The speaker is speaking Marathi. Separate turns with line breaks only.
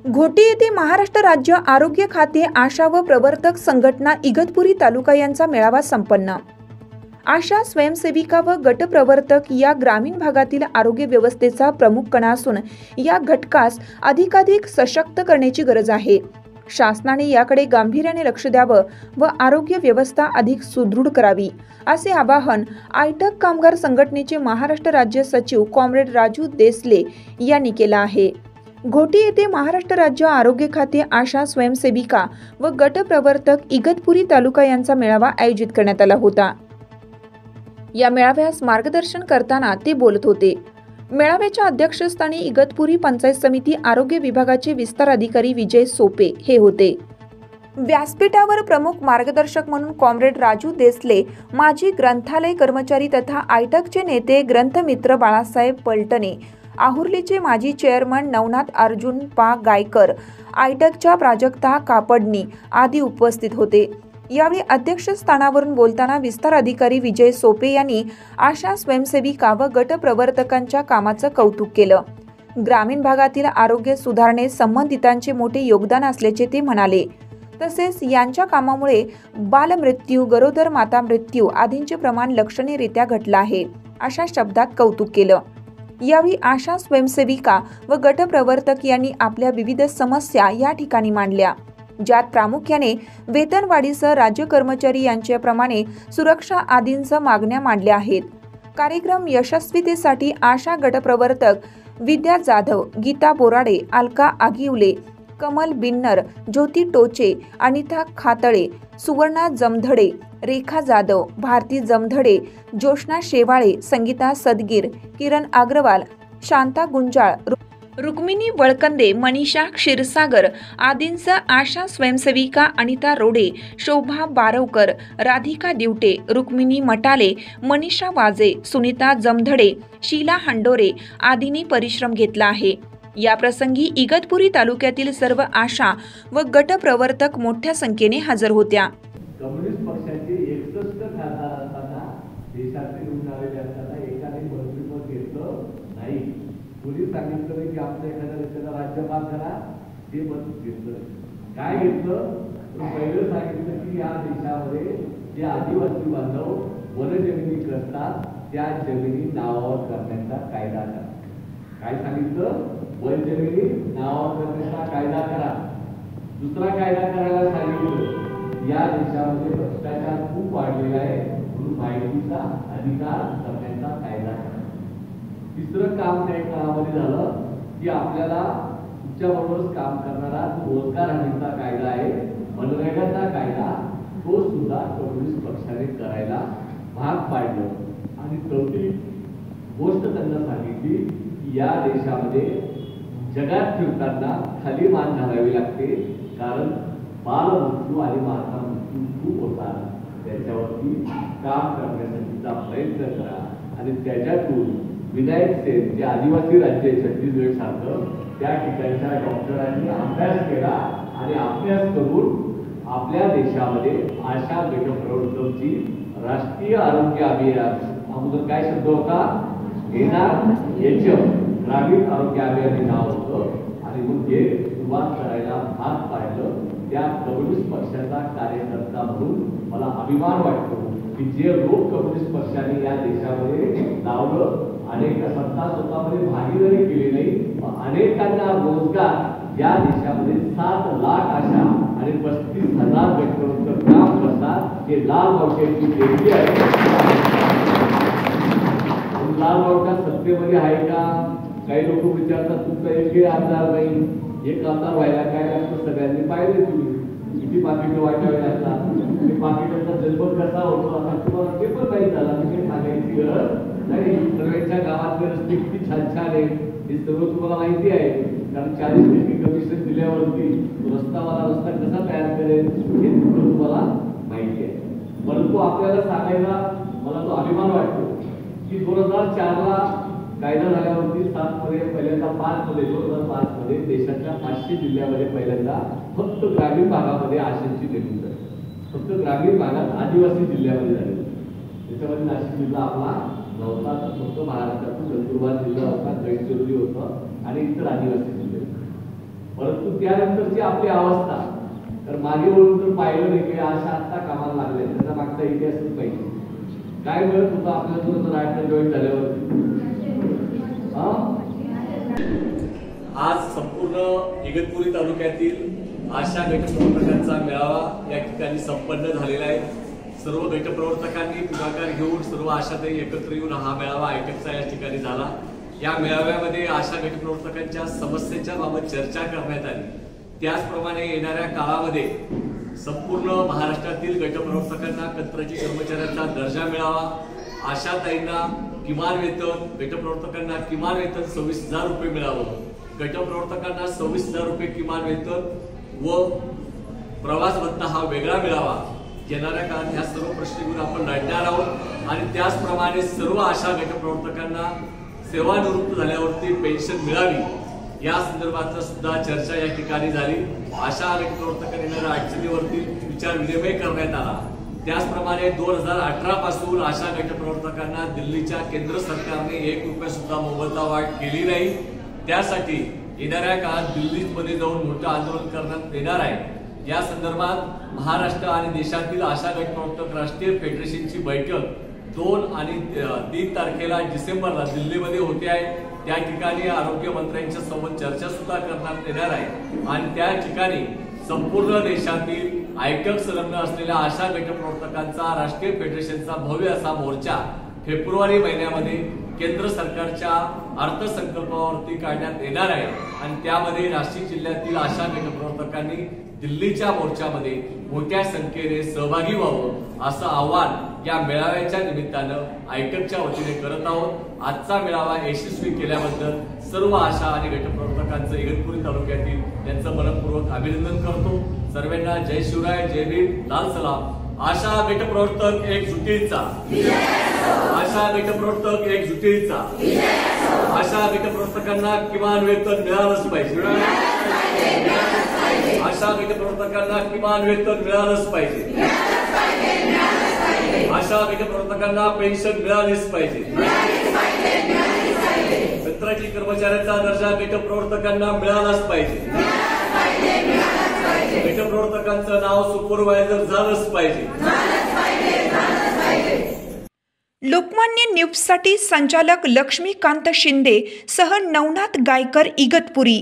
घोटी येथे महाराष्ट्र राज्य आरोग्य खाते आशा व प्रवर्तक संघटना इगतपुरी तालुका यांचा मेळावा संपन्न। आशा स्वयंसेविका व गट प्रवर्तक या ग्रामीण भागातील आरोग्य व्यवस्थेचा प्रमुख कणा असून या घटकास अधिकाधिक सशक्त करण्याची गरज आहे। शासनाने याकडे गांभीर्याने लक्ष द्यावं व आरोग्य व्यवस्था अधिक सुदृढ करावी असे आवाहन आयटक कामगार संघटनेचे महाराष्ट्र राज्य सचिव कॉम्रेड राजू देसले यांनी केले आहे। घोटी येथे महाराष्ट्र राज्य आरोग्य खाते आशा स्वयंसेविका व गट प्रवर्तक इगतपुरी तालुका यांचा मेळावा आयोजित करण्यात आला होता। या मेळाव्यास मार्गदर्शन करताना ते बोलत होते। मेळाव्याच्या अध्यक्षस्थानी इगतपुरी पंचायत समिती आरोग्य विभागाचे विस्तार अधिकारी विजय सोपे हे होते। व्यासपीठावर प्रमुख मार्गदर्शक म्हणून कॉम्रेड राजू देसले, माजी ग्रंथालय कर्मचारी तथा आयटकचे नेते ग्रंथमित्र बाळासाहेब पलटणे, आहुर्लीचे माजी चेअरमन नवनाथ अर्जुन पा गायकर, आयटकच्या प्राजक्ता कापडणी आदी उपस्थित होते। यावेळी अध्यक्षस्थानावरून बोलताना विस्तार अधिकारी विजय सोपे यांनी आशा स्वयंसेविका व गट प्रवर्तकांच्या कामाचं कौतुक केलं। ग्रामीण भागातील आरोग्य सुधारणे संबंधितांचे मोठे योगदान असल्याचे ते म्हणाले। तसेच यांच्या कामामुळे बालमृत्यू, गरोदर माता मृत्यू आदींचे प्रमाण लक्षणीयरित्या घटले आहे अशा शब्दात कौतुक केलं। यावेळी आशा स्वयंसेविका व गट प्रवर्तक यांनी आपल्या विविध समस्या या ठिकाणी मांडल्या, ज्यात प्रामुख्याने वेतनवाढीसह राज्य कर्मचारी यांच्याप्रमाणे सुरक्षा आदींच्या मागण्या मांडल्या आहेत। कार्यक्रम यशस्वीतेसाठी आशा गटप्रवर्तक विद्या जाधव, गीता बोराडे, अलका आगिवले, कमल बिन्नर, ज्योती टोचे, अनिता खातळे, सुवर्णा जमधडे, रेखा जाधव, भारती जमधडे, जोशना शेवाळे, संगीता सदगीर, किरण अग्रवाल, शांता गुंजाळ, रुक्मिणी वळकंदे, मनीषा क्षीरसागर आदींसह आशा स्वयंसेविका अनिता रोडे, शोभा बारवकर, राधिका दिवटे, रुक्मिणी मटाले, मनीषा वाजे, सुनीता जमधडे, शीला हंडोरे आदींनी परिश्रम घेतला आहे। या प्रसंगी इगतपुरी तालुक्यातील सर्व आशा व गट प्रवर्तक मोठ्या संख्येने हजर होत्या।
कम्युनिस्ट पक्षाचे 61 खासदार असताना देशाचे निवडून आलेले असताना एकाने मंत्रिपद घेतलं नाही। कोणी सांगितलं की आपल्या एखाद्या राज्यपाल करा, ते मत घेतलं काय घेतलं? पहिलं सांगितलं की या देशामध्ये जे आदिवासी बांधव वनजमिनी करतात त्या जमिनी नावावर करण्याचा कायदा करा। काय सांगितलं? वनजमिनी नावावर करण्याचा कायदा करा। दुसरा कायदा करायला सांगितलं या देशामध्ये भ्रष्टाचार खूप वाढलेला आहे म्हणून माहितीचा अधिकार करण्याचा कायदा करा। तिसरं काम त्या काळामध्ये झालं की आपल्याला तुमच्याबरोबरच काम करणारा रोजगार हमीचा कायदा आहे, मनरेगाचा कायदा, तो सुद्धा कम्युनिस्ट पक्षाने करायला भाग पाडलं। आणि चौथी गोष्ट त्यांना सांगितली की या देशामध्ये जगात फिरताना खाली मान घालावी लागते, कारण बालमृत्यू आणि माता मृत्यू खूप होतात, त्याच्यावरती काम करण्यासाठीचा प्रयत्न करा। आणि त्याच्यातून विनायक सेन जे आदिवासी राज्य छत्तीसगड सारखं त्या ठिकाणच्या डॉक्टरांनी अभ्यास केला आणि अभ्यास करून आपल्या देशामध्ये आशा गटप्रवर्तकांची राष्ट्रीय आरोग्य अभियान, अगोदर काय शब्द होता? ग्रामीण आरोग्य अभियान हे नाव होतं आणि मग हे सुरुवात करायला भाग पाडलं। त्या कम्युनिस्ट पक्षाचा कार्यकर्ता म्हणून मला अभिमान वाटतो की जे रोग कम्युनिस्ट पक्षाने या देशामध्ये लावलं, अनेक सत्ता स्वतःमध्ये भागीदारी केली नाही, अनेकांना रोजगार या देशामध्ये 7 लाख आशा आणि 35,000 गटप्रवर्तक काम करतात। हे लाल बावट्याची देणगी आहे। लाल बावटा सत्तेमध्ये आहे का? काही लोक विचारतात तुमचा एकही आमदार नाही, एक आमदार व्हायला काय लागतं? सगळ्यांनी पाहिले तुम्ही किती पाकिटं वाटावे लागतात, ते पाकिटांचा जन्म कसा होतो आता तुम्हाला ते पण नाही झाला, म्हणजे सांगायची गरज नाही। सर्वांच्या गावातले रस्ते किती छान छान आहे हे सर्व तुम्हाला माहिती आहे, कारण 40% कमिशन दिल्यावरती रस्तावाला रस्ता कसा तयार करेल हे तुम्हाला माहिती आहे। परंतु आपल्याला सांगायला मला तो अभिमान वाटतो की 2004ला कायदा झाल्यावरती 7 मध्ये पहिल्यांदा 5 मध्ये 2005 मध्ये देशाच्या 500 जिल्ह्यामध्ये पहिल्यांदा फक्त ग्रामीण भागामध्ये आशांची नेमणूक झाली। फक्त ग्रामीण भागात आदिवासी जिल्ह्यामध्ये झाली। त्याच्यामध्ये नाशिक जिल्हा आपला नव्हता, तर फक्त महाराष्ट्रातून नंदुरबार जिल्हा होता, गडचिरोली होता आणि इतर आदिवासी जिल्हे। परंतु त्यानंतरची आपली अवस्था, तर मागे वळून तर पाहिलं नाही की अशा आत्ता कामाला लागले, त्याचा मागचा इतिहासच पाहिजे. काय मिळत होतं आपल्या तुला राष्ट्र जॉईन झाल्यावर?
आज संपूर्ण इगतपुरी तालुक्यातील आशा गटप्रवर्तकांचा मेळावा या ठिकाणी संपन्न झालेला आहे. सर्व गटप्रवर्तकांनी पुढाकार घेऊन सर्व आशाताई एकत्र येऊन हा मेळावा आयटकचा या ठिकाणी झाला. या मेळाव्यामध्ये आशा गटप्रवर्तकांच्या समस्येच्या बाबत चर्चा करण्यात आली. त्याचप्रमाणे येणाऱ्या काळामध्ये संपूर्ण महाराष्ट्रातील गटप्रवर्तकांना कंत्राटी कर्मचाऱ्यांचा दर्जा मिळावा, आशाताईंना किमान वेतन, गटप्रवर्तकांना किमान वेतन 26,000 रुपये मिळावं, गटप्रवर्तकांना 26,000 रुपये किमान वेतन व प्रवास भत्ता हा वेगळा मिळावा. येणाऱ्या काळात ह्या सर्व प्रश्न घेऊन आपण लढणार आहोत. आणि त्याचप्रमाणे सर्व आशा गटप्रवर्तकांना सेवानिवृत्त झाल्यावरती पेन्शन मिळावी या संदर्भात सुद्धा चर्चा या ठिकाणी झाली. आशा गटप्रवर्तकांना येणाऱ्या अडचणीवरती विचार विनिमय करण्यात आला. त्याचप्रमाणे 2018 पासून आशा गटप्रवर्तकांना दिल्लीच्या केंद्र सरकारने 1 रुपया सुद्धा मोबदला वाढ केली नाही. त्यासाठी येणाऱ्या काळात दिल्लीमध्ये जाऊन मोठं आंदोलन करण्यात येणार आहे. या संदर्भात महाराष्ट्र आणि देशातील आशा गटप्रवर्तक राष्ट्रीय फेडरेशनची बैठक 2 आणि 3 तारखेला डिसेंबरला दिल्लीमध्ये होते आहे. त्या ठिकाणी आरोग्य मंत्र्यांच्या सोबत चर्चा सुद्धा करण्यात येणार आहे. आणि त्या ठिकाणी संपूर्ण देशातील आयटक संलग्न असलेल्या आशा गटप्रवर्तकांचा राष्ट्रीय फेडरेशनचा भव्य असा मोर्चा फेब्रुवारी महिन्यामध्ये केंद्र सरकारच्या अर्थसंकल्पावरती काढण्यात येणार आहे. आणि त्यामध्ये नाशिक जिल्ह्यातील आशा गटप्रवर्तकांनी दिल्लीच्या मोर्चामध्ये मोठ्या संख्येने सहभागी व्हावं असं आवाहन या मेळाव्याच्या निमित्तानं आयटकच्या वतीने करत आहोत. आजचा मेळावा यशस्वी केल्याबद्दल सर्व आशा आणि गटप्रवर्तकांचं इगतपुरी तालुक्यातील यांचं मनपूर्वक अभिनंदन करतो. सर्वांना जय शिवराय, जय भीम, लाल सलाम. आशा गटप्रवर्तक एकजुटीचा, आशा गटप्रवर्तक एकजुटीचा, आशा गटप्रवर्तकांना किमान वेतन मिळालंच पाहिजे, आशा गटप्रवर्तकांना किमान वेतन मिळालंच पाहिजे, आशा गटप्रवर्तकांना पेन्शन मिळालीच पाहिजे, कंत्राटी कर्मचाऱ्यांचा दर्जा गटप्रवर्तकांना मिळालाच पाहिजे, गटप्रवर्तकांचं नाव सुपरवायझर झालंच पाहिजे.
लोकमान्य न्यूजसाठी संचालक लक्ष्मीकांत शिंदे सह नवनाथ गायकर, इगतपुरी.